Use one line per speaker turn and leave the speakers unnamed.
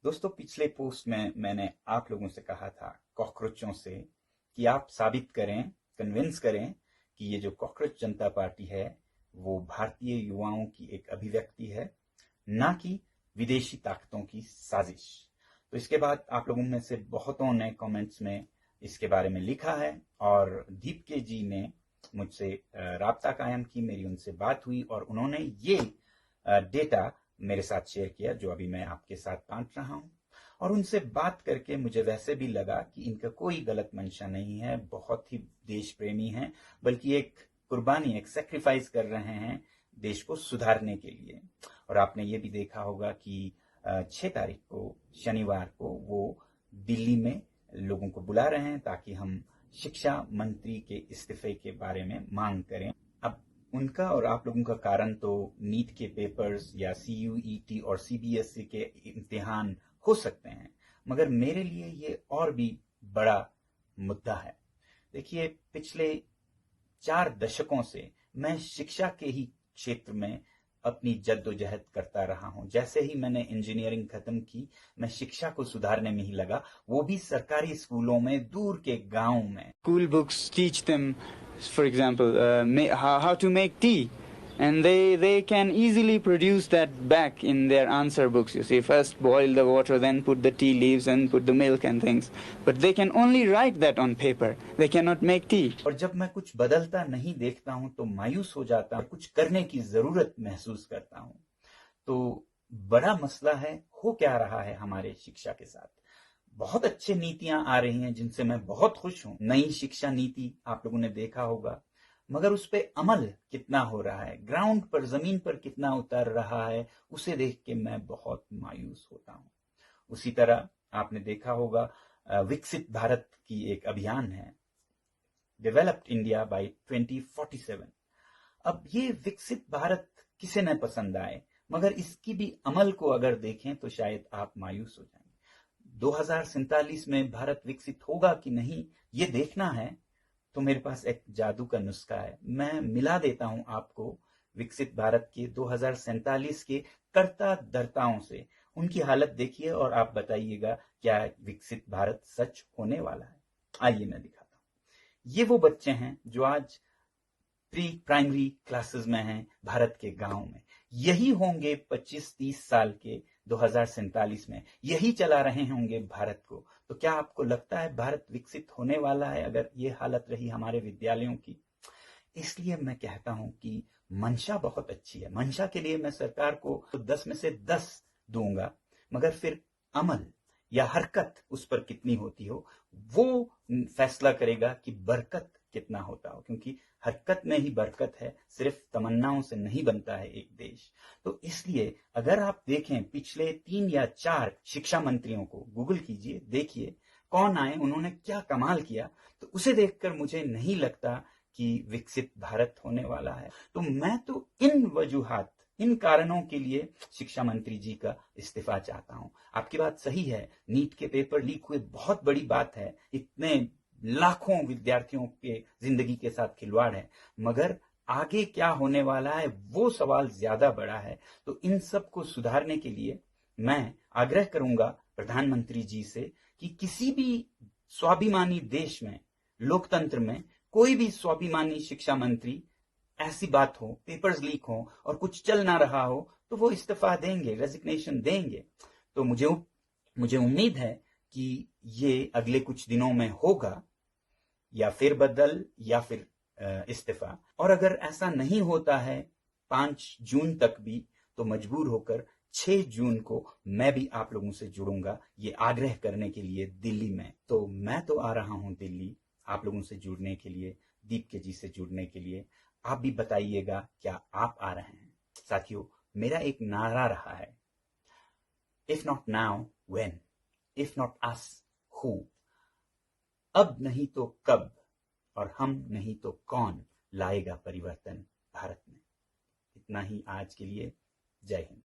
दोस्तों, पिछले पोस्ट में मैंने आप लोगों से कहा था कॉकरोचों से कि आप साबित करें, कन्विंस करें कि ये जो कॉकरोच जनता पार्टी है वो भारतीय युवाओं की एक अभिव्यक्ति है, ना कि विदेशी ताकतों की साजिश। तो इसके बाद आप लोगों में से बहुतों ने कमेंट्स में इसके बारे में लिखा है और दीप के जी ने मुझसे राब्ता कायम की, मेरी उनसे बात हुई और उन्होंने ये डेटा मेरे साथ शेयर किया जो अभी मैं आपके साथ बांट रहा हूं। और उनसे बात करके मुझे वैसे भी लगा कि इनका कोई गलत मंशा नहीं है, बहुत ही देश प्रेमी हैं, बल्कि एक कुर्बानी, एक सेक्रीफाइस कर रहे हैं देश को सुधारने के लिए। और आपने ये भी देखा होगा कि 6 तारीख को, शनिवार को, वो दिल्ली में लोगों को बुला रहे हैं ताकि हम शिक्षा मंत्री के इस्तीफे के बारे में मांग करें। अब उनका और आप लोगों का कारण तो नीट के पेपर्स या CUET और CBSE के इम्तिहान हो सकते हैं, मगर मेरे लिए ये और भी बड़ा मुद्दा है। देखिए, पिछले 4 दशकों से मैं शिक्षा के ही क्षेत्र में अपनी जद्दोजहद करता रहा हूं। जैसे ही मैंने इंजीनियरिंग खत्म की, मैं शिक्षा को सुधारने में ही लगा, वो भी सरकारी स्कूलों में, दूर के गांव में।
School books teach them, for example, how to make tea, and they can easily produce that back in their answer books. You see, first boil the water, then put the tea leaves and put the milk and things. But they can only write that on paper. They cannot make tea.
और जब मैं कुछ बदलता नहीं देखता हूं तो मायूस हो जाता हूं, कुछ करने की जरूरत महसूस करता हूं। तो बड़ा मसला है, हो क्या रहा है हमारे शिक्षा के साथ। बहुत अच्छे नीतियां आ रही हैं जिनसे मैं बहुत खुश हूं। नई शिक्षा नीति आप लोगों ने देखा होगा, मगर उस पे अमल कितना हो रहा है, ग्राउंड पर, जमीन पर कितना उतर रहा है, उसे देख के मैं बहुत मायूस होता हूं। उसी तरह आपने देखा होगा विकसित भारत की एक अभियान है, डेवलप्ड इंडिया बाय 2047। अब ये विकसित भारत किसे न पसंद आए, मगर इसकी भी अमल को अगर देखें तो शायद आप मायूस हो जाएंगे। 2047 में भारत विकसित होगा कि नहीं, ये देखना है तो मेरे पास एक जादू का नुस्खा है। मैं मिला देता हूं आपको विकसित भारत के 2047 के कर्ता धर्ताओं से। उनकी हालत देखिए और आप बताइएगा क्या विकसित भारत सच होने वाला है। आइए मैं दिखाता हूं। ये वो बच्चे हैं जो आज प्री प्राइमरी क्लासेस में हैं भारत के गांव में। यही होंगे 25-30 साल के 2047 में, यही चला रहे होंगे भारत को। तो क्या आपको लगता है भारत विकसित होने वाला है अगर ये हालत रही हमारे विद्यालयों की? इसलिए मैं कहता हूं कि मंशा बहुत अच्छी है। मंशा के लिए मैं सरकार को 10 में से 10 दूंगा, मगर फिर अमल या हरकत उस पर कितनी होती हो, वो फैसला करेगा कि बरकत कितना होता हो। क्योंकि हरकत में ही बरकत है, सिर्फ तमन्नाओं से नहीं बनता है एक देश। तो इसलिए अगर आप देखें पिछले 3 या 4 शिक्षा मंत्रियों को, गूगल कीजिए, देखिए कौन आए, उन्होंने क्या कमाल किया, तो उसे देखकर मुझे नहीं लगता कि विकसित भारत होने वाला है। तो मैं तो इन वजूहात, इन कारणों के लिए शिक्षा मंत्री जी का इस्तीफा चाहता हूं। आपकी बात सही है, नीट के पेपर लीक हुए बहुत बड़ी बात है, इतने लाखों विद्यार्थियों के जिंदगी के साथ खिलवाड़ है, मगर आगे क्या होने वाला है वो सवाल ज्यादा बड़ा है। तो इन सब को सुधारने के लिए मैं आग्रह करूंगा प्रधानमंत्री जी से कि किसी भी स्वाभिमानी देश में, लोकतंत्र में, कोई भी स्वाभिमानी शिक्षा मंत्री, ऐसी बात हो, पेपर्स लीक हो और कुछ चल ना रहा हो, तो वो इस्तीफा देंगे, रेजिग्नेशन देंगे। तो मुझे उम्मीद है कि ये अगले कुछ दिनों में होगा, या फिर बदल या फिर इस्तीफा। और अगर ऐसा नहीं होता है 5 जून तक भी, तो मजबूर होकर 6 जून को मैं भी आप लोगों से जुड़ूंगा ये आग्रह करने के लिए दिल्ली में। तो मैं तो आ रहा हूं दिल्ली आप लोगों से जुड़ने के लिए, दीप के जी से जुड़ने के लिए। आप भी बताइएगा क्या आप आ रहे हैं। साथियों, मेरा एक नारा रहा है, if not now when, if not us who. अब नहीं तो कब, और हम नहीं तो कौन लाएगा परिवर्तन भारत में। इतना ही आज के लिए। जय हिंद।